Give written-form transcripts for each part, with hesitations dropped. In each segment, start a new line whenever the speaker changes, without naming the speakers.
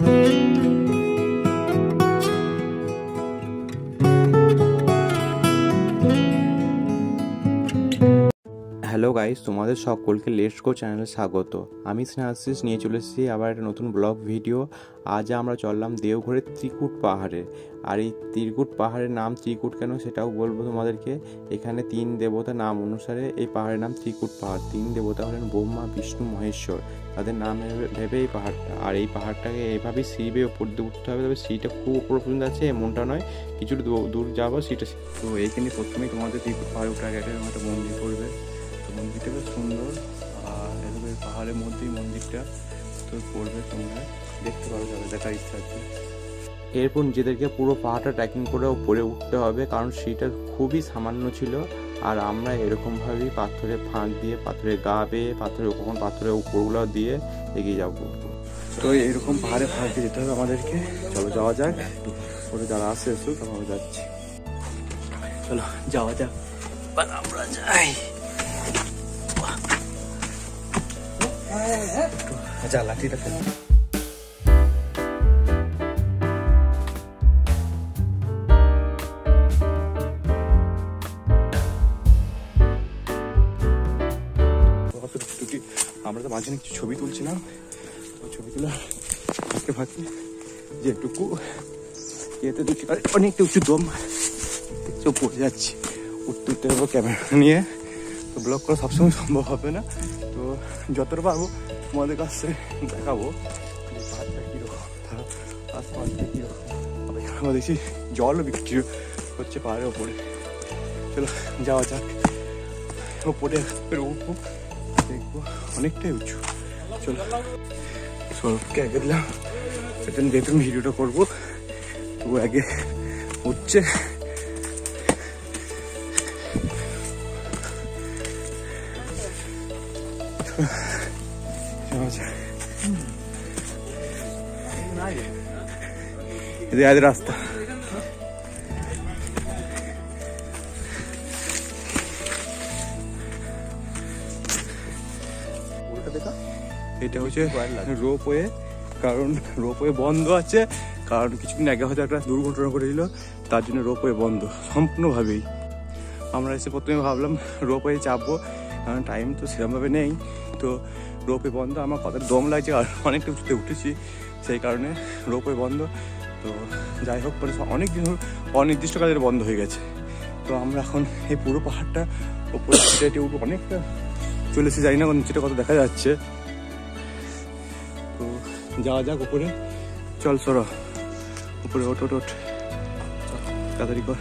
Hello guys, তোমাদের সকলকে let's go চ্যানেলে স্বাগত। আমি স্নেহাশিস নিয়ে চলে এসেছি আবার একটা নতুন ব্লগ ভিডিও। আজ আমরা চললাম দেওঘরের ত্রিকুট পাহাড়ে। আর এই ত্রিকুট পাহাড়ের নাম ত্রিকুট কেন সেটাও বলবো তোমাদেরকে। এখানে 3 দেবতার নাম অনুসারে এই পাহাড়ের নাম ত্রিকুট পাহাড়। 3 দেবতা হলেন ব্রহ্মা, বিষ্ণু, মহেশ্বর। তাদের নাম ভেবে এই পাহাড়টা। আর এই পাহাড়টাকে এইভাবেই সিঁড়ি উপর দিয়ে উঠতে হবে। তবে সিঁড়িটা খুব উপর পর্যন্ত আছে, এমনটা নয়, কিছু দূর যাবো সিঁড়িটা। তো এইখানে প্রথমেই তোমাদের ত্রিকুট পাহাড়ে উঠে আগে একটা মন্দির করবে। মন্দিরটা বেশ সুন্দর, আর এরকম পাহাড়ের মধ্যেই মন্দিরটা তো পড়বে, তোমরা দেখতে পারো, যাবে দেখার ইচ্ছা আছে। এরপর নিজেদেরকে পুরো পাহাড়টা ট্রেকিং করে উপরে উঠতে হবে, কারণ সেটা খুবই সামান্য ছিল। আর আমরা এরকমভাবেই পাথরের ফাঁক দিয়ে, পাথরের গা বেয়ে, পাথরের উপরগুলো দিয়ে এগিয়ে যাবো। তো এরকম পাহাড়ে ফাঁক দিয়ে যেতে হবে আমাদেরকে। চলো যাওয়া যাক। ওরা যারা আসে এসো, আমরা যাচ্ছি। চলো যাওয়া যাক, আমরা যাই। আচ্ছা, লাঠিটা ফেল। আমরা তো মাঝখানে কিছু ছবি তুলছিলাম, ওই ছবি তুলে ফাঁকে ফাঁকে যেটুকু ইয়েতে দুটি অনেকটা উঁচু দম দেখছো পড়ে যাচ্ছি। উঠতে উঠতে যাবো ক্যামেরা নিয়ে। তো ব্লগ করা সবসময় সম্ভব হবে না, তো যতটা পারবো তোমাদের কাছে দেখাবো যে পাহাড়টা কীরকম, আশপাশটা কীরকম। আমরা দেখছি জলও বিক্রি হচ্ছে পাহাড়ের ওপরে। চলো যাওয়া যাক, ওপরে উঠবো, দেখবো, অনেকটাই উঁচু। চলো সৌরভকে আগে দিলাম, সেটা যেহেতু ভিডিওটা করবো, তো আগে উঠছে। এদের রাস্তা এটা হচ্ছে রোপওয়ে, কারণ রোপওয়ে বন্ধ আছে, কারণ কিছুদিন আগে হয়তো একটা দুর্ঘটনা ঘটেছিল, তার জন্য রোপওয়ে বন্ধ সম্পূর্ণভাবেই। আমরা এসে প্রথমে ভাবলাম রোপওয়ে চাপবো, কারণ টাইম তো সেরকমভাবে নেই, তো রোপওয়ে বন্ধ। আমার কত দম লাগছে, আর অনেকটা উঁচুতে উঠেছি, সেই কারণে রোপওয়ে বন্ধ। তো যাই হোক, মানে অনেক দিন অনির্দিষ্টকালের বন্ধ হয়ে গেছে। তো আমরা এখন এই পুরো পাহাড়টা ওপরে হেঁটে উঠবো, অনেকটা চলেছে, জানি না নিচেটা কত দেখা যাচ্ছে। তো যাওয়া যাক উপরে। চল সরা উপরে, ওঠ ওঠ ওঠ, তাড়াতাড়ি কর।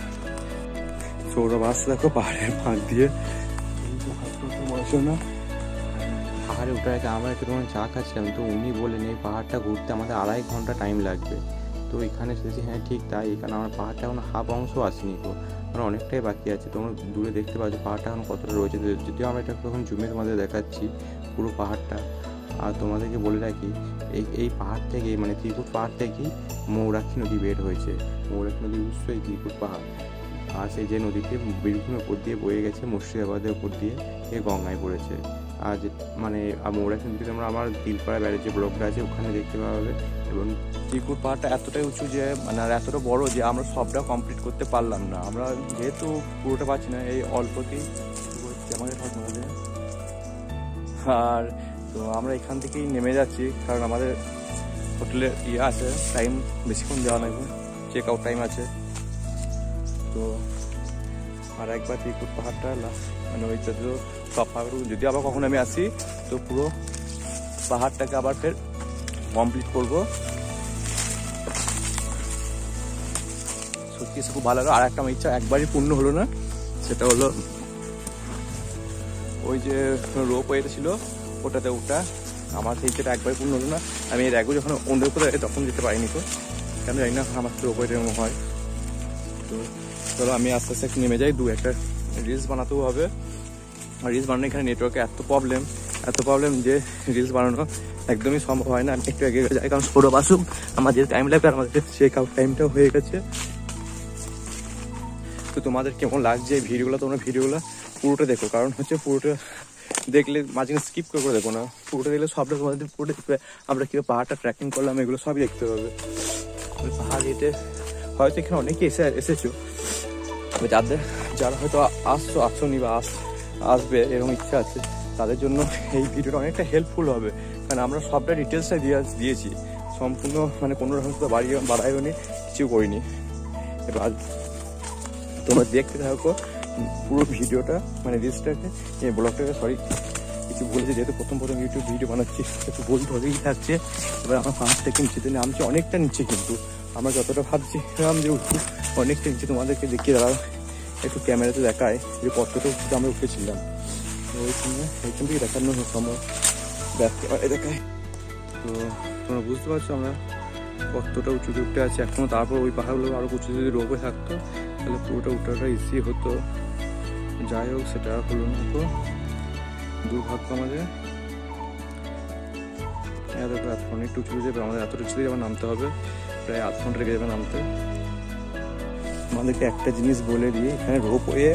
সৌরভ আসছে দেখো পাহাড়ের ফাঁক দিয়ে। পাহাড়ে উঠে আগে আমরা একটু চা খাচ্ছিলাম, তো উনি বলেন এই পাহাড়টা ঘুরতে আমাদের 2.5 ঘন্টা টাইম লাগবে। তো এখানে এসেছি, হ্যাঁ ঠিক তাই, এখানে আমার পাহাড়টা এখন হাফ অংশ আসেনি, তো মানে অনেকটাই বাকি আছে। তোমরা দূরে দেখতে পাচ্ছ পাহাড়টা এখন কতটা রয়েছে, যদিও আমরা এটা এখন জুমে তোমাদের দেখাচ্ছি পুরো পাহাড়টা। আর তোমাদেরকে বলে রাখি, এই পাহাড় থেকে, মানে ত্রিকুট পাহাড় থেকেই মৌরাক্ষী নদী বের হয়েছে। মৌরাক্ষী নদীর উৎস এই ত্রিকুট পাহাড়। আর সেই যে নদীটি বীরভূমের উপর দিয়ে বয়ে গেছে, মুর্শিদাবাদের উপর দিয়ে গঙ্গায় পড়েছে। আর যে মানে মৌরাক্ষী নদী থেকে আমরা আমার দিলপাড়া ব্যারেজ যে ব্লকটা আছে ওখানে দেখতে পাবে। এবং ত্রিকুট পাহাড়টা এতটাই উঁচু যে, মানে আর এতটা বড় যে আমরা সবটা কমপ্লিট করতে পারলাম না। আমরা যেহেতু পুরোটা পাচ্ছি না, এই অল্পতেই আমাদের আমাদের। আর তো আমরা এখান থেকেই নেমে যাচ্ছি, কারণ আমাদের হোটেলের আছে, টাইম বেশিক্ষণ দেওয়া লাগবে, চেক আউট টাইম আছে। তো আর একবার ত্রিকুট পাহাড়টা মানে ওই তো সব পাহাড়, যদি আবার কখন আমি আসি তো পুরো পাহাড়টাকে আবার ফের কমপ্লিট করবো। সত্যি খুব ভালো লাগলো। আর একটা আমার ইচ্ছা একবারই পূর্ণ হলো না, সেটা হলো ওই যে রোপওয়েটা ছিল ওটাতে ওটা। আমার সেই ইচ্ছাটা একবারই পূর্ণ হলো না। আমি এর আগে যখন অন্য কোথাও তখন যেতে পারিনি, তো কেন জানি না আমার তো রোপওয়েটা এরকম হয়। তো চলো আমি আস্তে আস্তে একটু নেমে যাই, একটা রিলস বানাতেও হবে। আর রিলস বানানো এখানে নেটওয়ার্কে এত প্রবলেম যে রিলস বানানো একদমই সম্ভব হয় না। আমি একটু এগিয়ে যাই, কারণ সৌরভ আসুক, আমাদের টাইম লাগবে, আর আমাদের চেক আউট টাইমটাও হয়ে গেছে। তো তোমাদের কেমন লাগছে এই ভিডিওগুলো, তোমরা ভিডিওগুলো পুরোটা দেখো, কারণ হচ্ছে পুরোটা
দেখলে মাঝে স্কিপ করে দেখো না, পুরোটা দেখলে সবটা তোমাদের পুরো দেখবে। আমরা কীভাবে পাহাড়টা ট্রেকিং করলাম এগুলো সবই দেখতে পাবে। পাহাড় হেঁটে হয়তো এখানে অনেকে এসেছো, যারা হয়তো আসনি বা আসবে এরকম ইচ্ছা আছে, তাদের জন্য এই ভিডিওটা অনেকটা হেল্পফুল হবে। কারণ আমরা সবটা ডিটেলসটাই দিয়েছি, সম্পূর্ণ মানে কোনো রকম তো বাড়াইও নি, কিছু করিনি। এবার তোমরা দেখতে থাকো পুরো ভিডিওটা, মানে রিলসটাকে, এই ব্লগটাকে, সরি কিছু বলেছি যেহেতু প্রথম ইউটিউব ভিডিও বানাচ্ছি, একটু বলতে হবেই থাকছে। এবার আমার পাহাড় থেকে নিচেতে নামছে, অনেকটা নিচে, কিন্তু আমরা যতটা ভাবছিলাম যে উঠছি অনেকটা নিচে। তোমাদেরকে দেখিয়ে দাঁড়াও, একটু ক্যামেরাতে দেখায় যে কতটা উঁচুতে আমরা উঠেছিলাম। তো এইখান থেকে দেখানো সম্ভব, ব্যাক ক্যামেরায় দেখায়। তো তোমরা বুঝতে পারছো আমরা কতটা উঁচুতে উঠে আছি এখনও। তারপর ওই পাহাড়গুলো আরও উঁচু যদি রোপে থাকতো তাহলে পুরোটা উঠাটা ইজি হতো। যাই হোক, সেটা হলো না, তো দুর্ভাগ্য আমাদের। অনেকটা উঁচু যাবে, আমাদের এতটা উঁচু থেকে আবার নামতে হবে, প্রায় আধ ঘন্টা লেগে যাবে নামতে। আমাদেরকে একটা জিনিস বলে দিয়ে, এখানে রোপওয়ে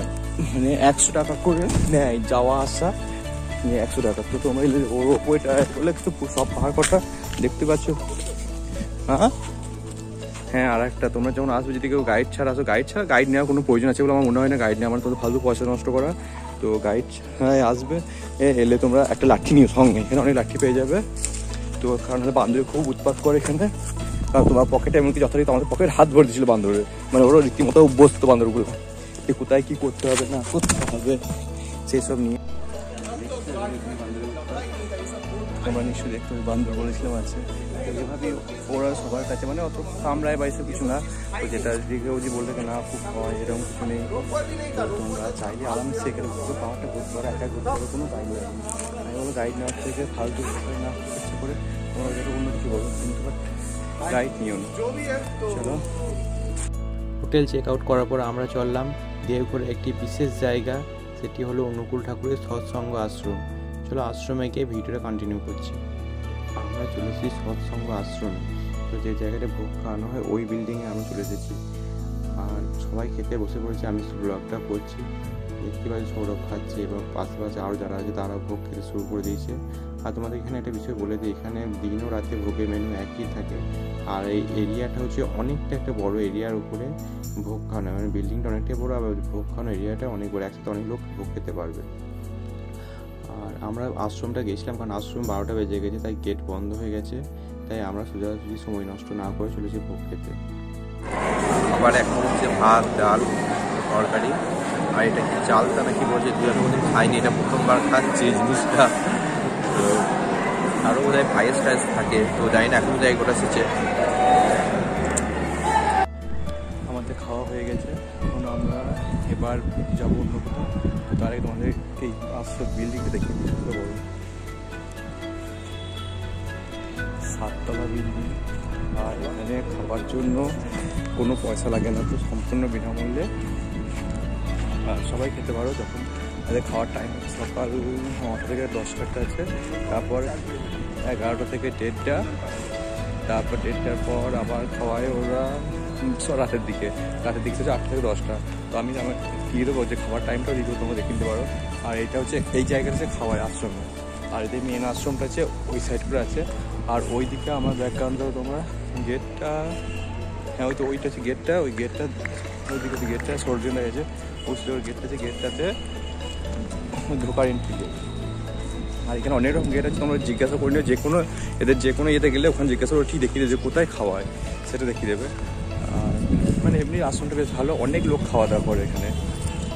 মানে 100 টাকা করে নেয় যাওয়া আসা, নিয়ে 100 টাকা। তো তোমরা রোপওয়েটা বলে সব পাহাড় কটা দেখতে পাচ্ছ। হ্যাঁ, আর একটা, তোমরা যখন আসবে যদি কেউ গাইড ছাড়া আসো, গাইড নেওয়ার কোনো প্রয়োজন আছে বলে আমার মনে হয় না। গাইড নেওয়া আমার তো ফালতু পয়সা নষ্ট করা। তো গাইড আসবে, এলে তোমরা একটা লাঠি নিও সঙ্গে, এখানে অনেক লাঠি পেয়ে যাবে। তো কারণ বান্দরে খুব উৎপাত করে এখানে, কারণ তোমার পকেটে এমনকি যথারীতি আমাদের পকেট হাত ভরে দিয়েছিল বান্দরে, মানে ওরা রীতিমতো অভ্যস্ত বান্দরগুলো, যে কোথায় কী করতে হবে না করতে হবে সেই সব নিয়ে। তোমরা নিশ্চয়ই দেখতে হবে, বান্দর বলেছিলাম আছে। তো এভাবেই ওরা সবার কাছে মানে অত কামড়ায় বা এসব কিছু না, তো যেটা দিকেও যে বলতে না খুব হয় এরকম কিছু নেই। তো তোমরা চাইলে আরামসে এখানে পুরো পাহাড়টা ঘুরতে পারো, একা ঘুরতে পারো, কোনো গাইড নেই। আমি বলো গাইড নেওয়ার থেকে ফালতু না ইচ্ছে করে তোমরা যেটা অন্য কিছু বলো, কিন্তু বাট গাইড নিও না। চলো,
হোটেল চেক আউট করার পর আমরা চললাম দেওঘরের একটি বিশেষ জায়গা, সেটি হলো অনুকূল ঠাকুরের সৎসঙ্গ আশ্রম। চলো আশ্রমে গিয়ে ভিডিওটা কন্টিনিউ করছি। আমরা চলে এসেছি সৎসঙ্গ আশ্রমে। তো যে জায়গাটা ভোগ খাওয়ানো হয় ওই বিল্ডিংয়ে আমি চলে এসেছি, আর সবাই খেতে বসে পড়েছে। আমি ব্লগটা করছি, দেখতে পাচ্ছি সৌরভ খাচ্ছে এবং পাশাপাশি আরও যারা আছে তারা ভোগ খেতে শুরু করে দিয়েছে। আর তোমাদের এখানে একটা বিষয় বলে দিই, এখানে দিন ও রাতে ভোগের মেনু একই থাকে। আর এই এরিয়াটা হচ্ছে অনেকটা একটা বড় এরিয়ার উপরে ভোগ খাওয়ানো, মানে বিল্ডিংটা অনেকটাই বড়, আবার ভোগ খাওয়ানো এরিয়াটা অনেক বড়, একসাথে অনেক লোক ভোগ খেতে পারবে। আর আমরা আশ্রমটা গেছিলাম কারণ আশ্রম 12টা বেজে গেছে, তাই গেট বন্ধ হয়ে গেছে, তাই আমরা সোজাসুজি সময় নষ্ট না করে চলেছি ভোগ খেতে।
আবার এখন হচ্ছে ভাত, ডাল, তরকারি, আর এটা কি চালটা নাকি বলছে, দুই কোনোদিন খাইনি, এটা প্রথমবার খাচ্ছি জিনিসটা। তো আরও বোধহয় পায়েস টায়েস থাকে, তো জানি না এখন বোধহয় গোটা এসেছে।
আমাদের খাওয়া হয়ে গেছে, এখন আমরা এবার যাবো অন্য কোথাও। তো তার আগে তোমাদের এই আশ্রম বিল্ডিংটা দেখিয়ে দিচ্ছি, বড় 7তলা বিল্ডিং। আর এখানে খাবার জন্য কোনো পয়সা লাগে না, তো সম্পূর্ণ বিনামূল্যে সবাই খেতে পারো। যখন তাদের খাওয়ার টাইম সকাল 9টা থেকে 10টা আছে, তারপর 11টা থেকে 1:30, তারপর 1:30টার পর আবার খাওয়ায় ওরা রাতের দিকে হচ্ছে 8টা থেকে 10টা। তো আমি আমার দিয়ে দেবো যে খাওয়ার টাইমটাও দিয়ে দেবো, তোমরা দেখে নিতে পারো। আর এটা হচ্ছে এই জায়গাটা হচ্ছে খাওয়ায় আশ্রমে, আর এদের মেন আশ্রমটা আছে ওই সাইড করে আছে। আর ওই দিকে আমার ব্যাকগ্রাউন্ডে তোমরা গেটটা, হ্যাঁ ওই তো ওইটা হচ্ছে গেটটা, ওই গেটটা ওই দিকে হচ্ছে গেটটা সর্জন গেছে, ওই গেটটা আছে, গেটটাতে ঢোকার এন্ট্রি গেট। আর এখানে অনেক রকম গেট আছে, তোমরা জিজ্ঞাসা করে নিও, এদের যে কোনো ইয়েতে গেলে ওখানে জিজ্ঞাসা করে ঠিক দেখিয়ে দেবে যে কোথায় খাওয়ায়, সেটা দেখিয়ে দেবে। আর মানে এমনি আশ্রমটা বেশ ভালো, অনেক লোক খাওয়া দাওয়া করে এখানে।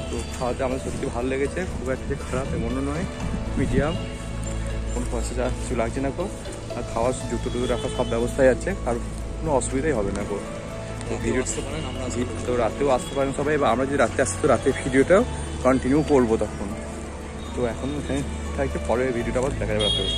তো খাওয়াতে আমার সত্যি ভালো লেগেছে, খুব একটা যে খারাপ এমনও নয়, মিডিয়াম, কোনো পয়সা যা কিছু লাগছে না গো। আর খাওয়ার জুতো টুতো রাখার সব ব্যবস্থাই আছে, আর কোনো অসুবিধাই হবে না গো। তো ভিডিও তো রাতেও আসতে পারেন সবাই, বা আমরা যদি রাতে আসি তো রাতে ভিডিওটাও কন্টিনিউ করবো তখন। তো এখন এখানে থাকতে পরের ভিডিওটা আবার দেখা যাবে রাতেও।